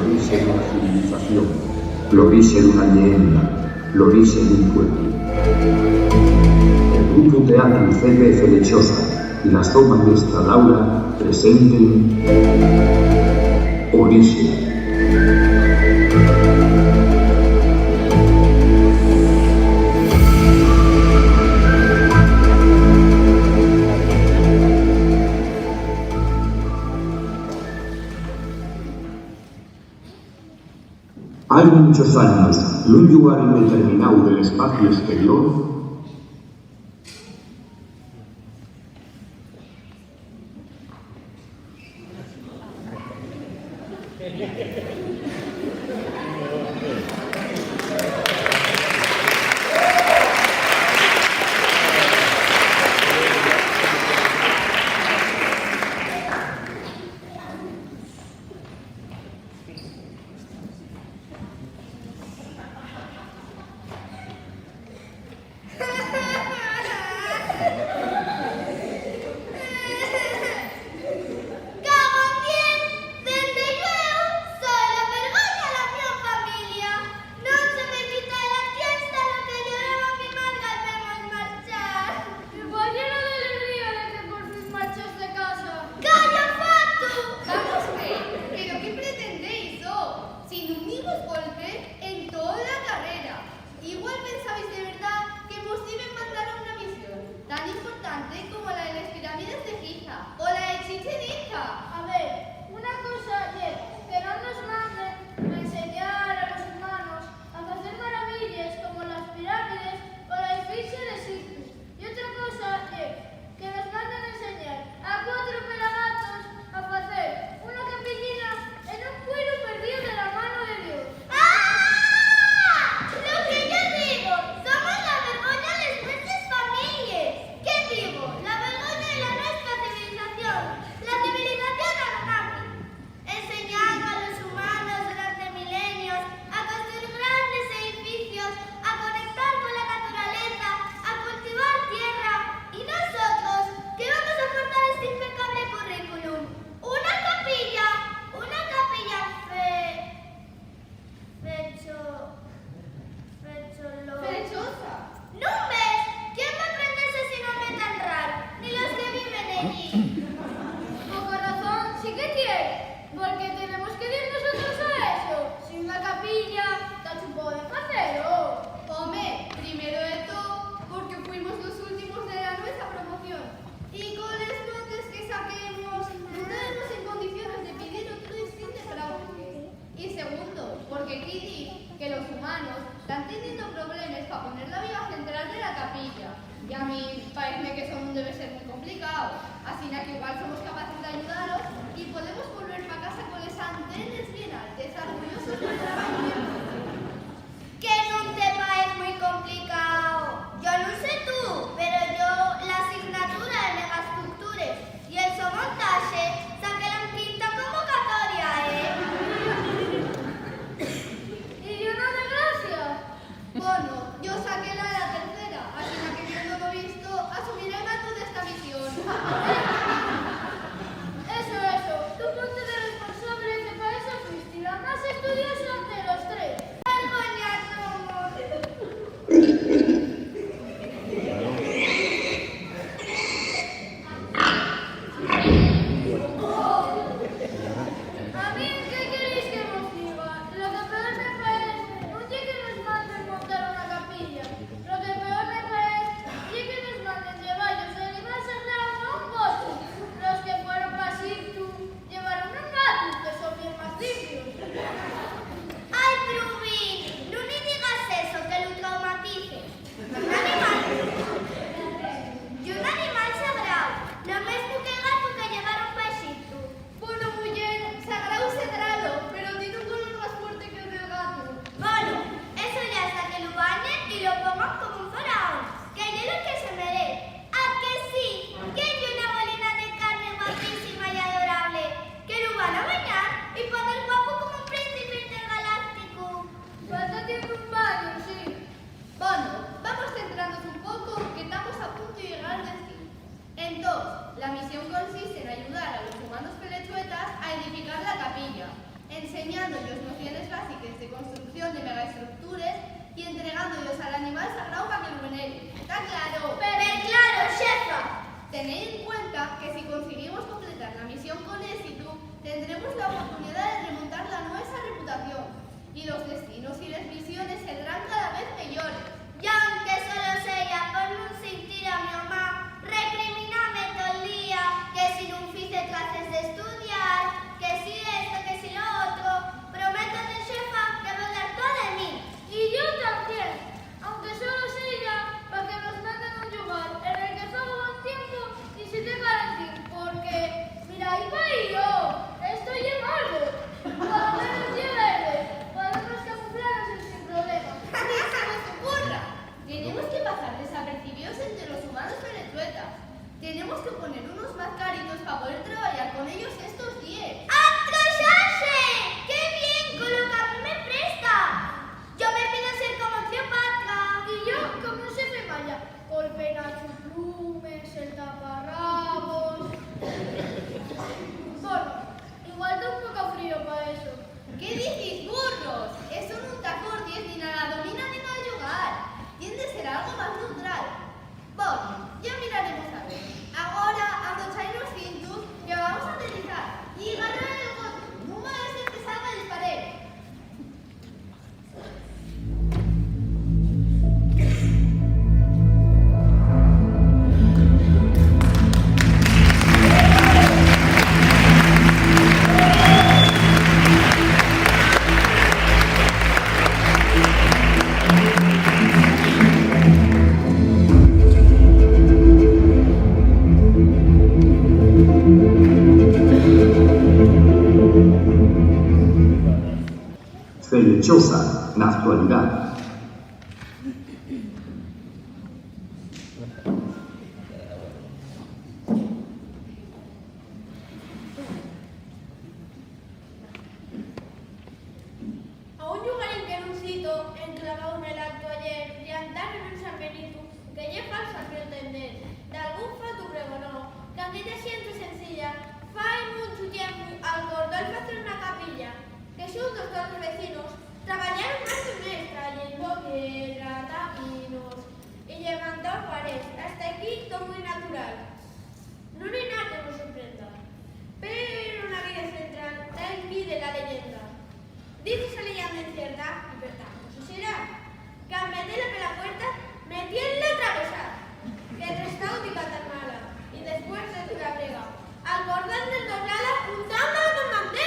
l'origen de la civilización, l'origen de una leyenda, l'origen de un pueblo. El grupo teatro CPF Lechosa y la soma maestra Laura presenten Origen. Hay muchos años, en un lugar indeterminado del espacio exterior, Yo saqué la tercera, así que viendo lo visto, enseñándolos nociones básicas de construcción de megaestructuras y entregándolos al animal sagrado para que lo venere. ¿Está claro? Pero claro, xefa. Tened en cuenta que si conseguimos completar la misión con éxito, tendremos la oportunidad de remontar la nuestra reputación y los destinos y las misiones serán cada vez mejores. Y aunque solo sea por non sentir a mi mamá, recriminame todo el día que si non fice clases de estudiar, que si esto, que si lo otro, prométate, xefa, que vou dar todo de mí. Y yo también, aunque solo sea para que nos manden un lugar en el que todo buen tiempo y se te garantir, porque, mira, ahí va yo, estoy en algo, por lo menos yo verde, podemos camuflarnos sin problema. ¡Ni se nos ocurra! Tenemos que pasar desapercibidos entre los humanos peretruetas. Tenemos que poner unos mascaritos para poder trabajar con ellos estos días. ¡Atrasarse! ¡Qué bien con lo que a mí me presta! Yo me pido ser como Cleopatra. Y yo, como se me vaya, por penacho plumes, el taparrabos. Bueno, igual da un poco frío para eso. ¿Qué dices, burros? Eso no te acordes ni nada domina ni nada yugar. Tiende a ser algo más neutral. Bueno, ya miraremos a ver. Ahora abrocháis los cintos que vamos a aterrizar. Y agarrar el coche. No me hagas que salga disparé. Felechosa, na actualidad. A un lugar en que en un sitio enclavado en el acto ayer de andar en un San Benito, que lle falsa pero entender, de algún fato pregonó, que aquella xente sencilla fai mucho tiempo acordó el facer una capilla, que xuntos todos os vecinos traballaron máis de mes trayendo piedra, tapinos e levantando paredes. Hasta aquí todo moi natural. Non hai nada que nos sorprenda. Pero na vida central tal pide la leyenda. Dice esa leyenda incierta, y verdad, eso será, que al meterla por la puerta, metiénla a atravesar, que el restaurante tan mala, y después de la brega, acordando el doblada, juntándola con mantel.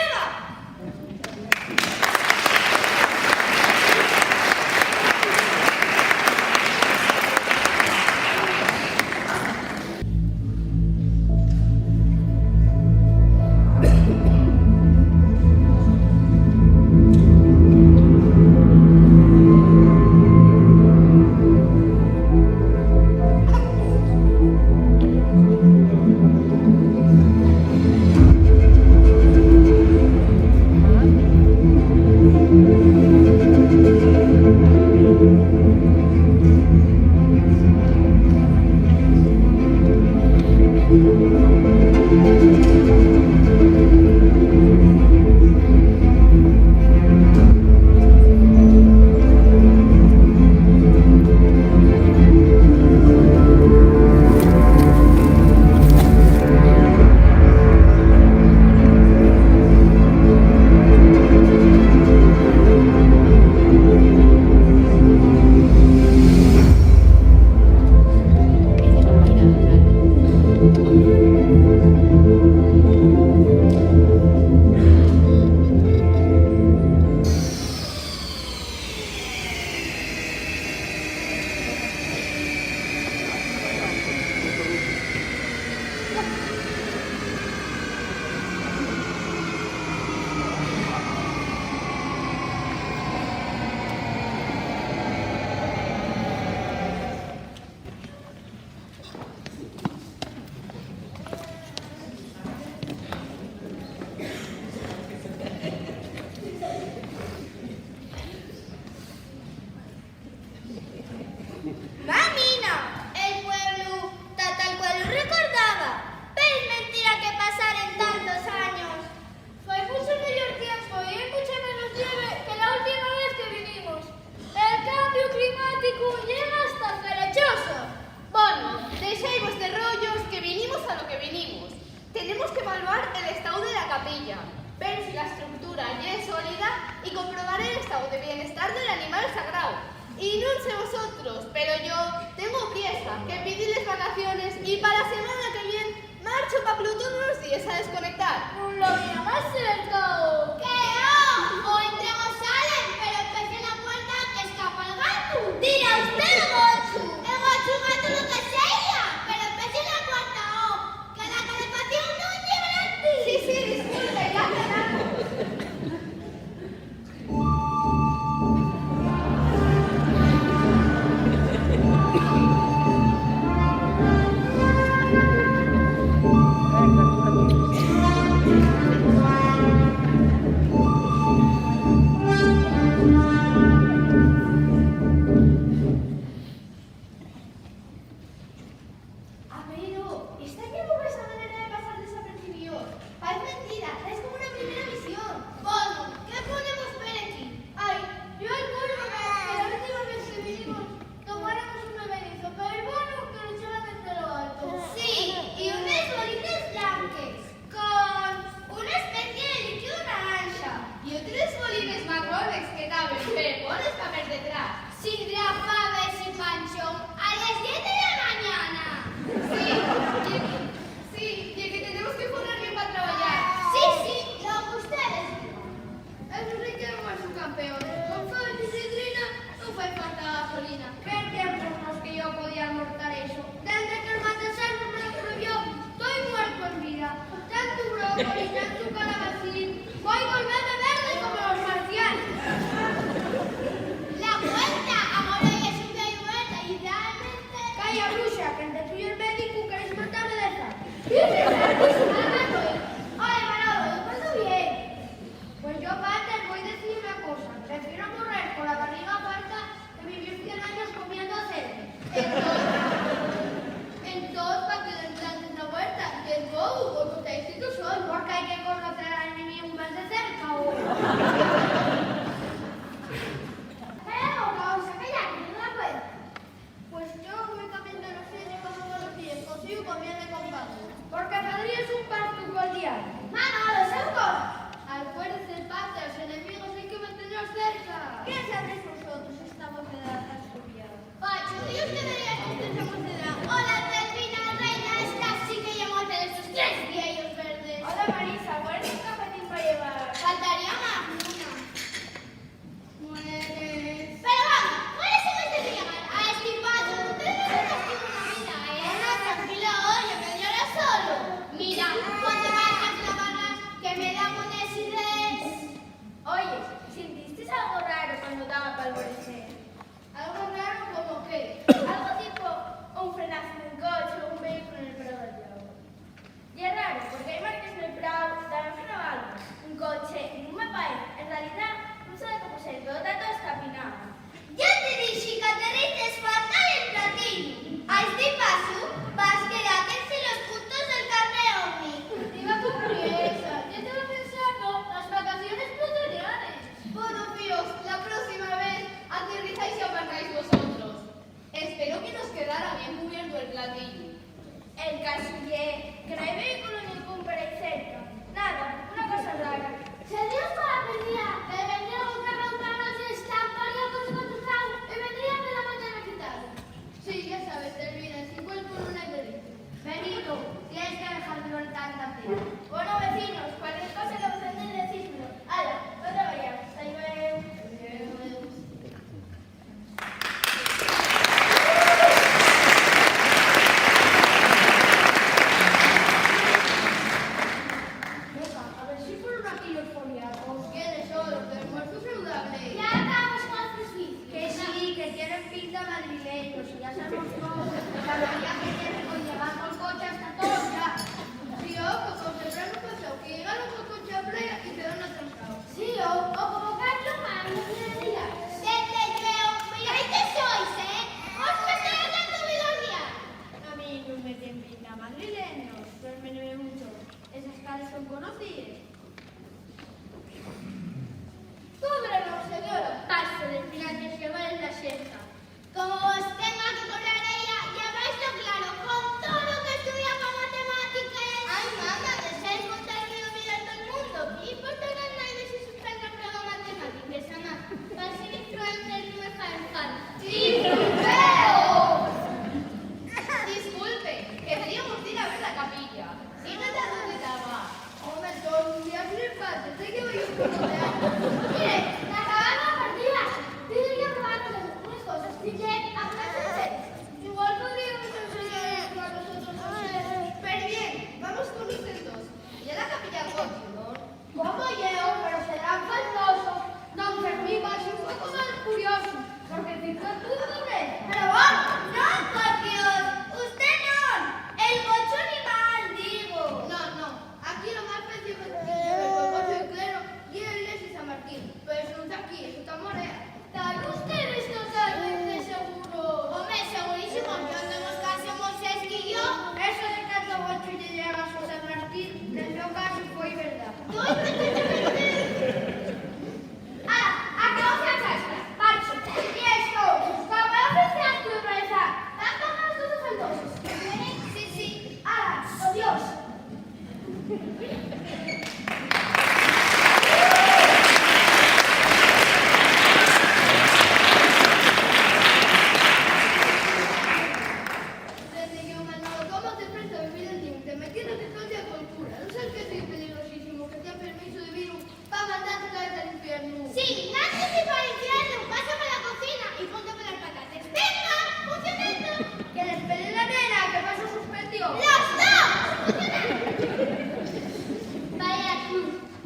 la estructura ya es sólida y comprobaré el estado de bienestar del animal sagrado. Y no sé vosotros, pero yo tengo priesa, que pedirles vacaciones y para la semana que viene marcho para Plutón unos días a desconectar. Un lo más cercado. ¡Que no! O entrego salen, pero pese la puerta que escapa el gato. ¡Tira usted, Gochu! El Gochu gato lo que sea, pero pese la puerta, oh, que la calefacción no lleva a ti. Sí, disculpe, ya cerramos.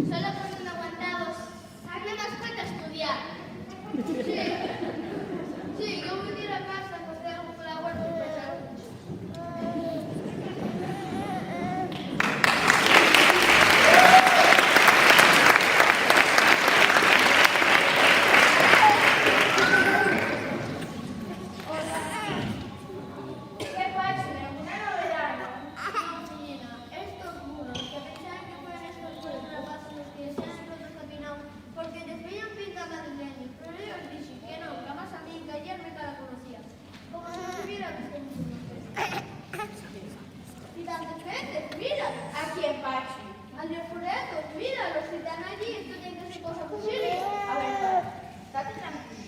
Solo con un aguantados. Hazme más falta estudiar. Sí, yo voy a ir a casa porque hago por la huerta y pasar. ¿Qué pasa? ¿Alguna novedad? No, niña. Estos muros que pensaban que fueran estos muros grabados los que se han roto continuado porque les veían pinta madrileños. Pero yo os dije que no, que más a mí que ayer me la conocía. Como si no hubiera visto mucho. Y tantas veces, mira, aquí en Pachi. Al de Fureto, mira, los que están allí, esto tiene que ser cosa posible. A ver, estate tranquilo.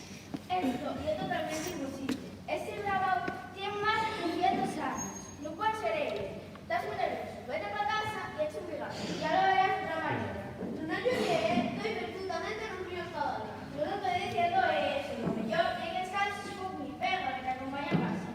Esto y es totalmente imposible. Este grabado tiene más de 200 años. No puede ser él. Estás muy nervioso. Vete para casa y echa un regalo. Ya lo verás de otra manera. Tú no llores, estoy perfectamente en un río todavía. Yo lo que estoy diciendo es lo que yo llegue a casa con mi perro que te acompaña a casa.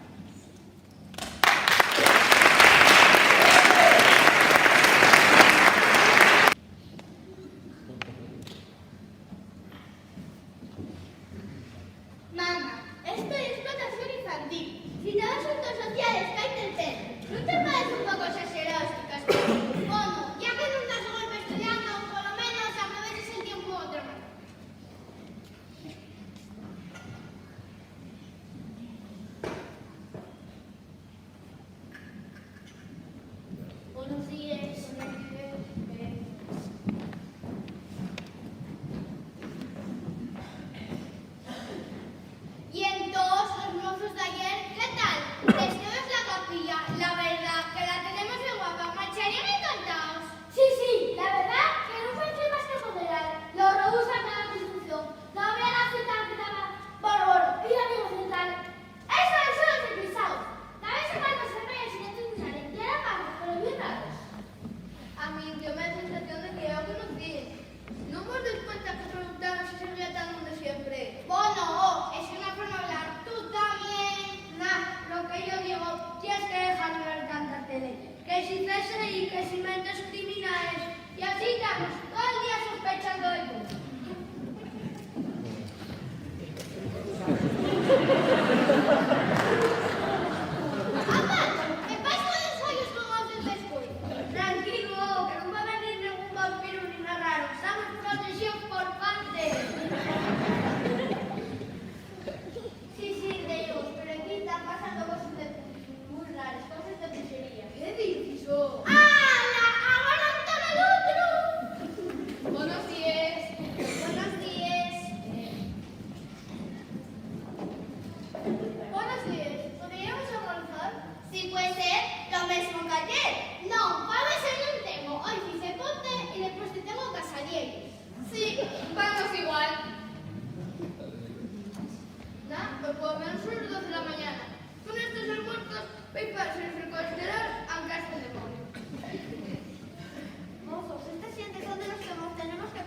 Mamá, esto es explotación infantil. Si te das asuntos sociales, cállate el pelo. ¿No te parece un poco exagerado este castigo? Bueno, ya que no estás a golpe estudiando, por lo menos aproveches el tiempo de otra manera. Buenos días. Y entonces, los mozos de ayer, ¿qué tal? Esto es la capilla. La verdad que la tenemos de guapa. Marcharían encantados. Sí, la verdad que no pensé más que moderar. Lo rehusan a la discusión. La obra la ciudad que daba Boro y la amigo central. Eso son los despistados. También se falta se veía sin estudiar en tierra baja, pero bien raros. A mí dio me da sensación de que yo conocí. No me doy cuenta que preguntaron si seguía tan donde siempre. Bueno, es una forma de hablar. Tú también. Nah, lo que yo digo, tienes que dejar de ver tanta tele. Que si CSI, que si mentes criminales. Y así estamos todo el día sospechando de todo. Mamá, ¿qué pasa con los hoyos con ojos después? Tranquilo, que no va a venir ningún vampiro ni nada raro. Estamos protección por parte. Sí, de ellos, pero aquí están pasando cosas muy raras, cosas de brujería. ¿Qué dices? Oh? ¡Hala! ¡Aguántame el otro! Buenos días. Buenos días. Buenos días. ¿Podríamos almorzar? Sí, puede ser lo mismo que ayer. No, para ser no tengo. Hoy hice ponte y después te tengo casadier. Sí, vamos igual. Nah, pues por lo menos son las 2 de la mañana. Con estos almuerzos, voy para ser el colesterol a casa de demonio. Mozos, estas sientes son de los que tenemos que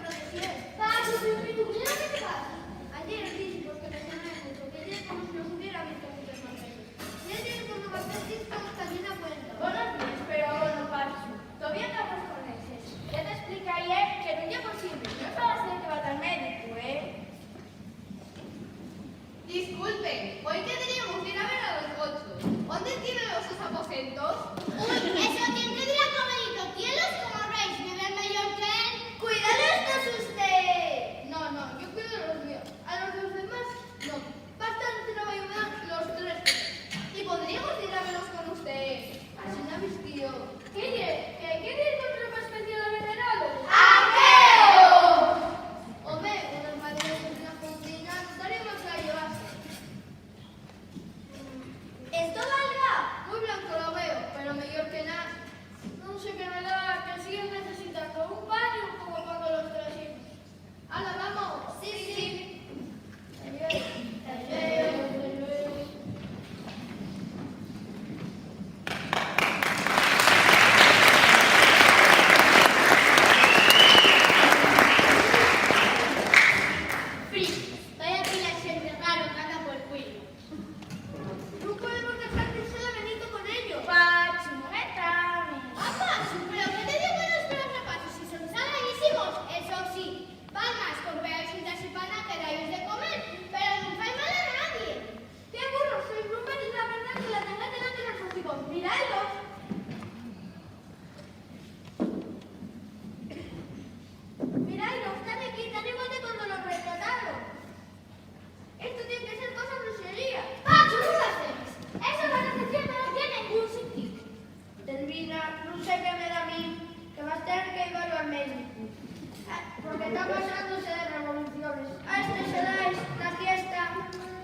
está pasándose de revoluciones. A este se dais la fiesta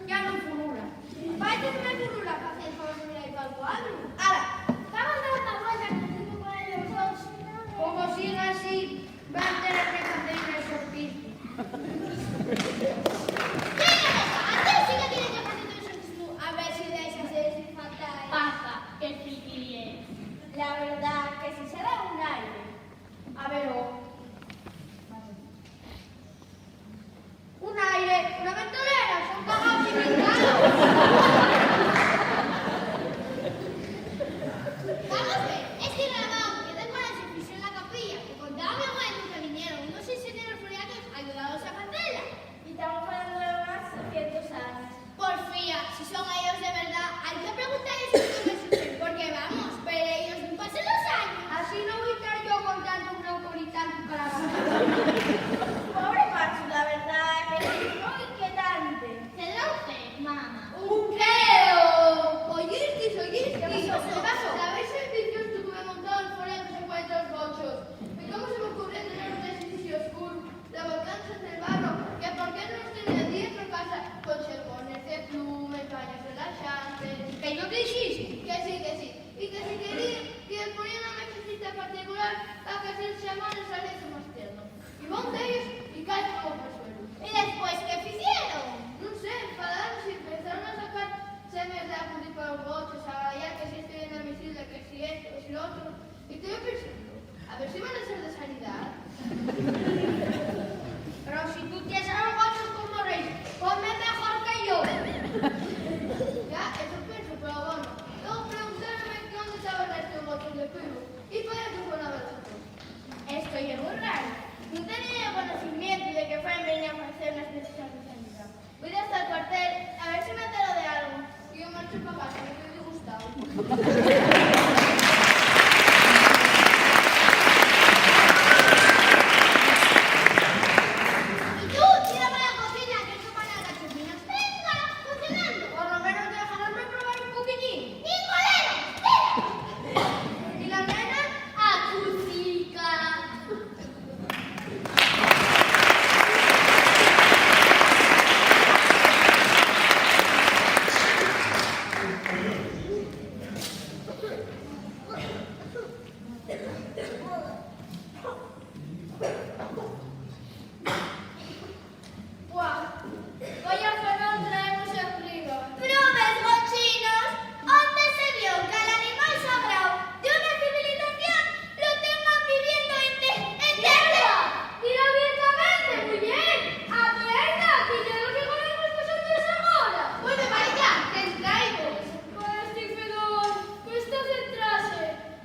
ya no furula. Parece que me furula para hacer familia y para el cuadro. Ahora, Vamos a dar una vuelta con el tipo con el dos. como siga así, va a tener que hacer el sorteo. Antes sí que tiene que hacer todo eso. A ver si dais a hacer sin falta. Pasa, que friki es. La verdad que si se da un aire. A ver, un aire, una ventolera, son cagados y pintados. Vamos a ver, es que grabado que da igual se puso en la capilla, que contaba mi abuelo que vinieron unos ingenieros furiatos ayudados a Candela. Y estamos hablando de más de 100 años. Porfía, si son ellos de verdad, hay que preguntarles si no me suceden, porque vamos, pero ellos no pasan los años. Así no voy a estar yo contando un autoritante para la Pobre Pachu, la verdad, es muy inquietante. Tendrá usted, mamá. ¿Un qué? Oístis. ¿Qué pasó? ¿Sabéis el vídeo que tuve montado en fuera de los encuentros gochos? ¿Y cómo se me ocurrió tener un ejercicio school de volcantes del barro? ¿Que por qué no los tenía dentro casa con sermones de plumas, baños relajantes? ¿Que yo qué hiciste? Que sí. Y que si quería, que les ponían una mesecita particular para que hacer sermones saliese más tierno. Y van de ellos y caen como por suelo. ¿Y después qué hicieron? No sé, enfadaron y empezaron a sacar semes de apuntes para los gochos, a ya que si estoy inadmisible, que si esto, que si lo otro. Y estoy pensando, a ver si van a ser de sanidad. Pero si tú tienes a los gochos como rey, ponme mejor que yo. Ya, eso pienso, pero bueno. Luego preguntaronme que dónde estaba el resto de gochos de pelo. Y para eso fue una vez. Esto es muy raro. No tenía conocimiento de que Fran venía a hacer unas necesidades de sanidad. Voy hasta el cuartel a ver si me entero de algo. Y yo marcho para casa, me estoy disgustado. Y tú, tira para la cocina, que eso para la cocina. ¡Venga! ¡Funcionando! Por lo menos déjame probar un poquitín. ¡Nicolero! ¡Tira! ¿Y la nena? ¡Acústica! ¡Guau! Vaya fenón traemos arriba. ¡Probes cochinos! ¿Dónde se vio que al animal sagrado de una civilización lo tengan viviendo en tierra? Tira abiertamente, muy bien. Aprieta, que ya lo que ponemos nosotros ahora. Bueno, vaya, que traigo. Este fenón, cuesta centrarse.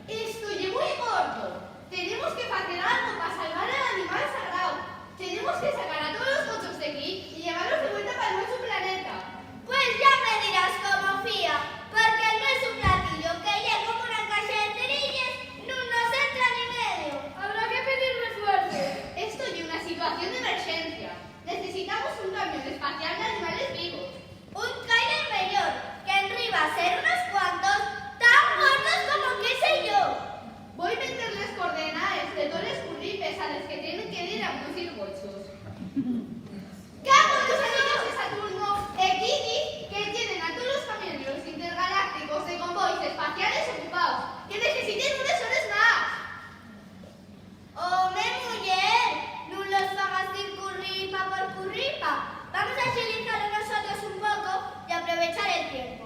Esto es muy gordo. Tenemos que hacer algo para salvar al animal sagrado. Tenemos que sacar a todos los gochos de aquí y llevarlos de vuelta para nuestro planeta. Pues ya me dirás cómo fía, porque no es un platillo que llega como una caja de cerillas, no nos entra ni medio. Habrá que pedir refuerzo. Esto es una situación de emergencia. Necesitamos un camión espacial de animales vivos. Un Kyler mayor, que en riba ser unos cuantos, tan gordos como qué sé yo. Voy a meterles coordenadas de todos los curripes a los que tienen que ir a producir gochos. ¿Qué hago los anillos de Saturno, Equidis, que tienen a todos los camioneros intergalácticos de convoys espaciales ocupados, que necesiten unas horas más? Home, mujer, no los hagas ir curripa por curripa. Vamos a agilizarlo nosotros un poco y aprovechar el tiempo.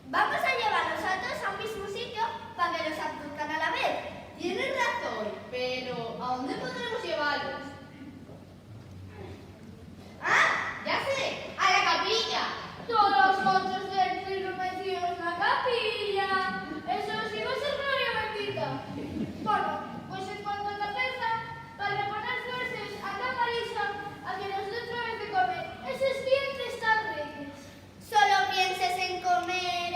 Vamos a llevarlos a todos a un mismo sitio para que los abduzcan a la vez. Tienes razón, pero ¿a dónde podremos llevarlos? ¡Ah! ¡Ya sé! ¡A la capilla! Todos los gochos del filo metidos en la capilla. Eso sí va a ser gloria bendita. Bueno, pues en cuanto a la pesa, para reponer fuerzas a la Marisa, a que nos dé otra vez de comer, esos dientes tan ricos. Solo pienses en comer,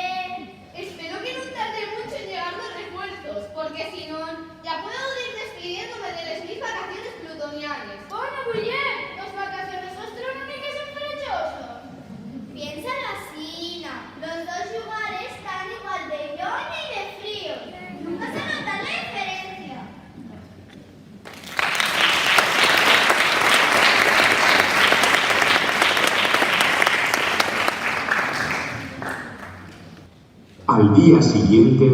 Espero que no tarde mucho en llegar los refuerzos, porque si no, ya puedo ir despidiéndome de las mis vacaciones plutonianas. Al día siguiente,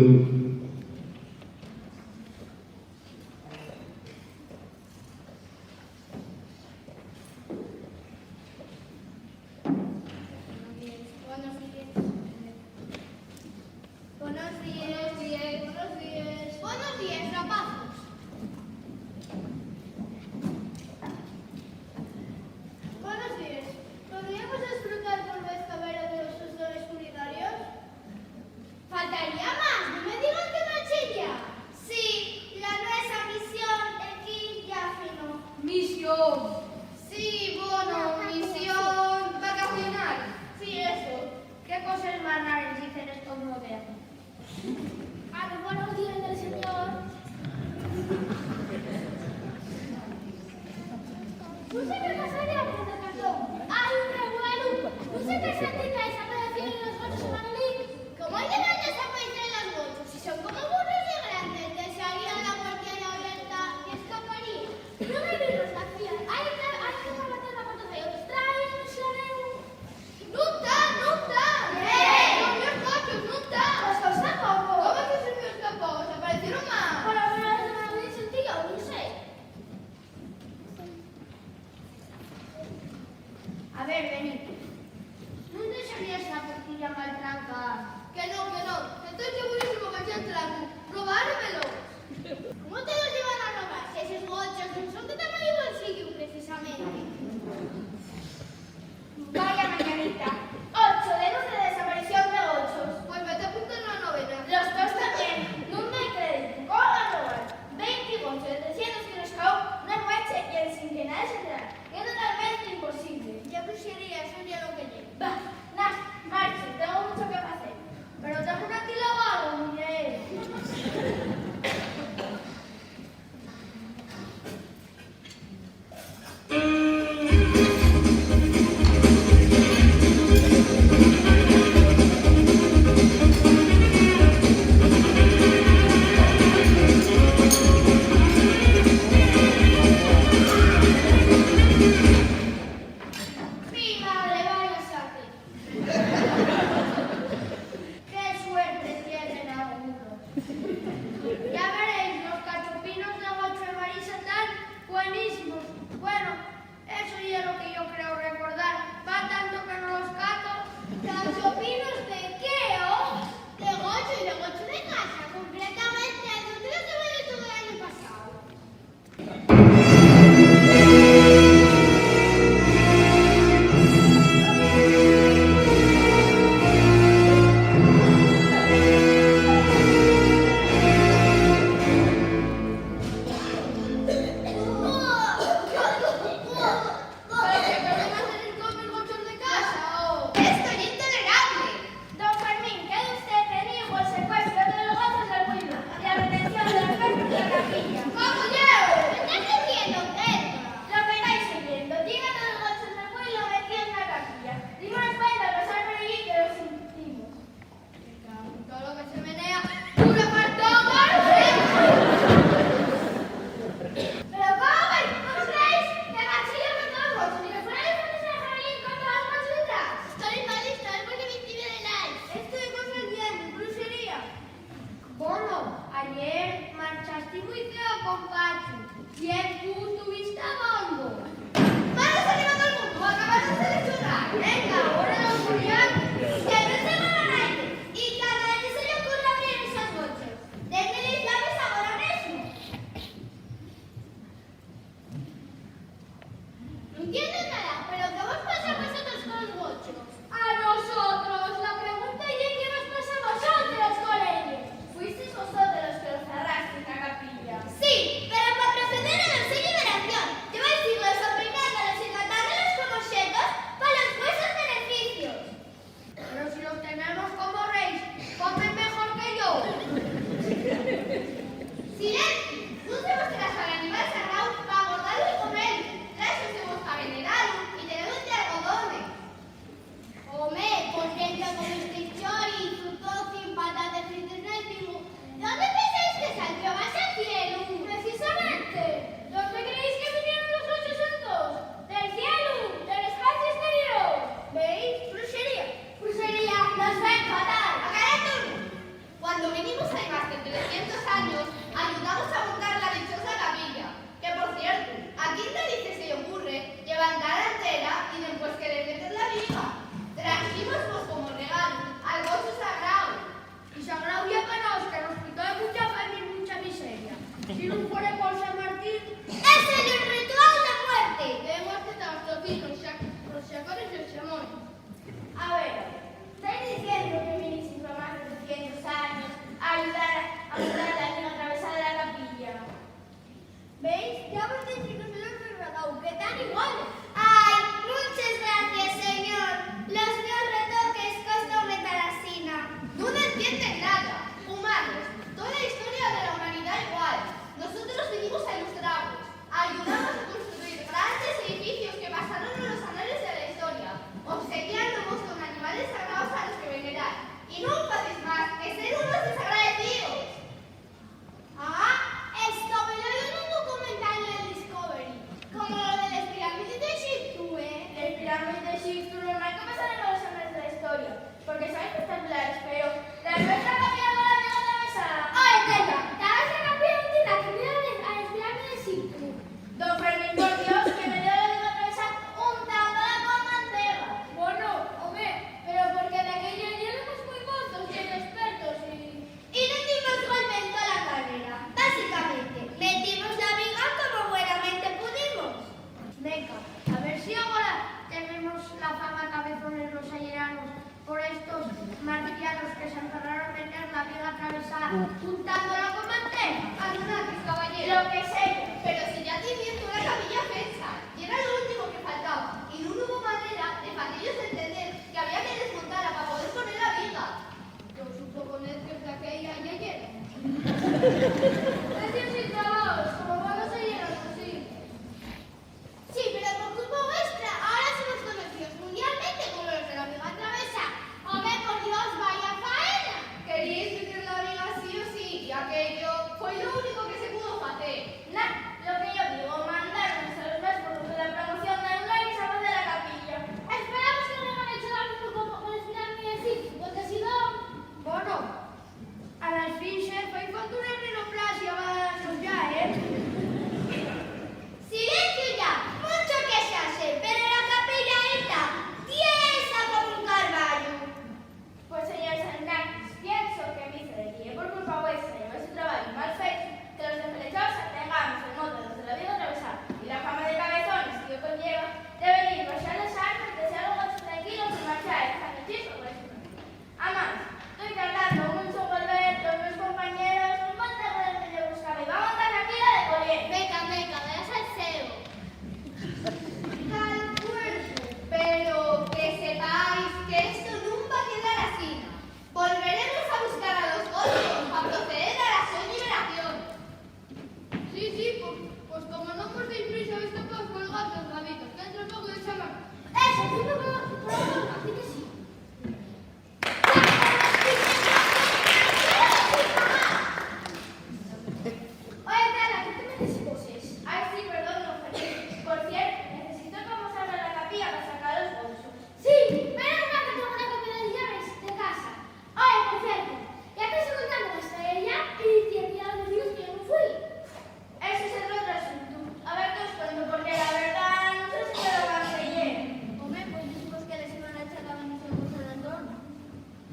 Buenos días, rapazos. Buenos días. ¿Podríamos disfrutar por vez cabera de los tutores culinarios? Faltaría más, no me digan que machilla. Sí, la nuestra misión aquí ya fino. Misión. Sí, bueno, misión vacacional. Sí, eso. ¿Qué cosas más raras dicen estos modernos? A los buenos días del Señor. No sé qué pasaría con el cartón. ¡Hay un revuelo! No sé qué significa esa operación en los coches de Manolín. ¿Cómo hay que no desaparecer los bochos? Si son como burros de grandes, desearían la puerta abierta y escaparían. No me virus, la fía. Hay que matar la puerta de ellos. Traen un xareu. ¡No está! ¡No está! ¡Son los bochos! ¡No está! Pues os tampoco. ¿Cómo que se me escapó? ¿Se aparecieron más? Para ver a los Manolín sentido, no sé. A ver, venid. ¿No dejarías la portilla mal trancada? Que no, que no. Estoy segurísimo que se entraron. ¡Probármelo! ¿Cómo te los iban a robar? Si esos bochos no son de tamaño bolsillo, precisamente. Vaya mañanita. 8 denuncias de desaparición de bochos. Pues vete a apuntar en la novena. Los dos también. No me crédito. ¿Cómo van a robar? 20 bochos de 300 kilos cada uno, una noche y el sin que nadie se entera. Es totalmente imposible. Ya brujería, eso ya lo que llevo. Va, Nas, marche, tengo mucho que hacer. Pero tengo una tila vago, mire. Mi madre, vaya saque. ¡Qué suerte tienen algunos! Ya veréis, los cachopinos de Gocho y Marisa están buenísimos. Bueno, eso ya es lo que yo creo recordar. Va tanto que no los cato. ¿Cachopinos de qué, oh? De gocho y de gocho de casa, concretamente donde yo te voy todo el año pasado. ¿Pero qué problema tenéis con mis gochos de casa, oh? ¡Estoy intolerable! Don Fermín, quede usted detenido por secuestro de los gozos del pueblo y la retención de los perros de la capilla. ¿Cómo llevo? ¿Me estás diciendo, Pedro? Lo que estáis oyendo, díganle los gozos del pueblo metidos en la capilla. Dimos cuenta de los árboles allí que los sentimos. Todo lo que se menea, ¡puro cartón! Pero ¿cómo vais? ¿No creéis que García me todos los votos? Ni que fuera el ponerse a Javelín contra las consultas. Estoy malista, es porque me tiene de like. Esto de cosas bien, brujería. Bueno, ayer marchaste muy feo con Pachu. Y tú tuviste a bombo. ¡Manos arriba todo el mundo! ¡Acabamos de churrar! Venga, ahora los Julián. ¡Que no se muevan aire! Y que a nadie se le ocurra abrir esos bochos. ¡Denme las llaves ahora mismo! No entiendo nada, pero ¿qué os pasa a vosotros con los bochos? A nosotros. La pregunta es ¿qué nos pasa a vosotros con ellos? Fuisteis vosotros los que los cerrasteis en la capilla. Sí, pero para proceder a la serie de oración, lleváis siglos opinándolos y tratándolos como objetos para los vuestros beneficios. Pero si los tenemos como reyes, comen mejor que yo. ¡Silencio! No se os trajo al animal sagrado para guardarlo y comer. Gracias de vuestra venerada. si ahora tenemos la fama cabezones los ayeranos por estos marcianos que se encerraron a meter la viga atravesada juntándola con manteca. Anda, caballero. Lo que sé. Pero si ya teniendo una capilla fecha, y era lo último que faltaba, y no hubo manera de ellos entender que había que desmontarla para poder poner la viga. Yo suponer que es la que hay ayer. Recién sin trabajos, como van los ayeranos, sí. Sí, pero por culpa vuestra, ahora somos conocidos mundialmente como los de la viga travesa. ¡Hombre, por Dios, vaya faena! Queríais meter la viga sí o sí, y aquello fue lo único que se pudo hacer. Nah, lo que yo digo, mandaron a los mesmos de la promoción de anular y salvar de la capilla. Esperamos que no hayan hecho lo mismo con el final ni el sitio, porque si no... Bueno, a la esfinge fue cuando una rinoplasia va a darnos ya, ¿eh? ¡Silencio ya! Mucho que se hace, pero la capilla está tiesa como un carvalho. Pues señor Sandakis, pienso que mi sería por culpa vuestra y vuestro trabajo mal fecho, que los de Flechosa tengamos el modo de los de la vida atravesada y la fama de cabezones que yo conlleva, de venir, baixar las armas, desear algo más tranquilos y marchar dejando chisco por eso. Además, estoy tardando mucho en volver, todos mis compañeros, un montón de buscar y vamos a montar aquí la de Collier. Venga, veas al ceo. Tal cuerpo, pero que sepáis que esto nunca va a quedar así. Volveremos a buscar a los otros a proceder a la su liberación. Sí, pues como no os deis prisa, vais tocados con el gato en rabitos, que dentro poco de chamar. Eso, haciendo por la así que sí. Oye, Tala, ¿qué te metes y poses? Ay, sí, perdón, no, por cierto, necesito que vamos a abrir la capilla para sacar los bolsos. Sí, menos mal que tengo una copia de llaves de casa. Oye, por cierto, ya te estoy contando la historia ya y te he tirado los días que yo no fui. Ese es el otro asunto. A ver, te os cuento, porque la verdad no sé si me lo conseguí. Hombre, pues dijimos que les iban a echar la bendición por el entorno.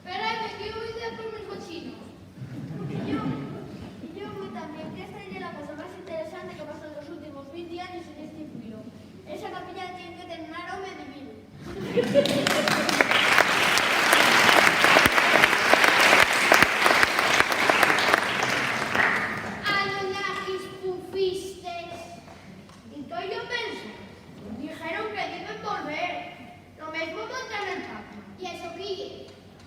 Espérate, que yo voy a por mis cochinos. Yo voy también, que esta es la cosa más interesante que pasó en los últimos 20 años en este pueblo. Esa capilla tiene que terminar hombre divino. Anonakis pufistes. Entonces yo pensé, dijeron que deben volver. Lo mismo montan el campo. Y eso, Guille.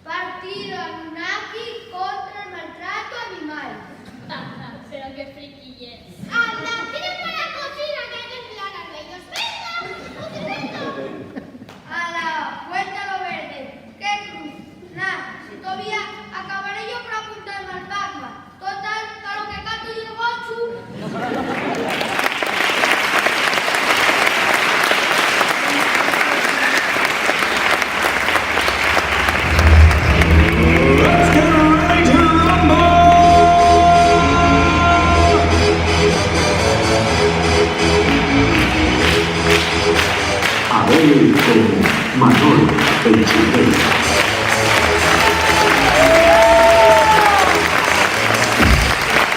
Partido Anunnaki contra el maltrato animal. Pero qué friquilles. ¡Anda! ¡Tienes para la cocina que hay que emplear a ellos! ¡Venga! ¡Hala! ¡Vuéltalo verde! ¡Qué cruz! Nah, si todavía acabaré yo por apuntarme al magma. Total, para lo que canto yo el gochu. Abel como Manolo el chileno.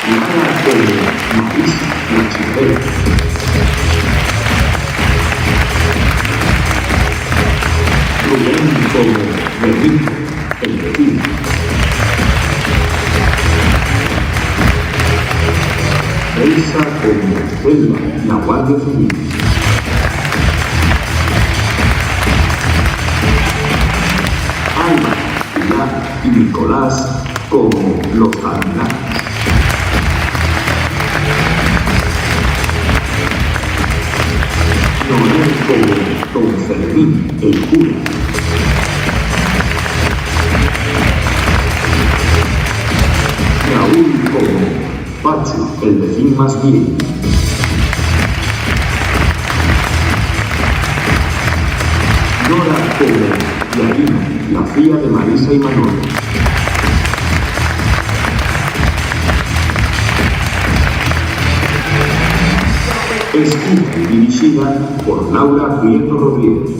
Lara como Marisa la chilena. Rubén como Benito el vecino. Elsa como Elba la guardia civil. Alba, Pilar y Nicolás como los Anunnakis. Noel como Don Fermín, el cura. Raúl como Pachu, el vecino más bien. Nora como Yarina, la fía de Marisa y Manolo. Escrita y dirigida por Laura Prieto Rodríguez.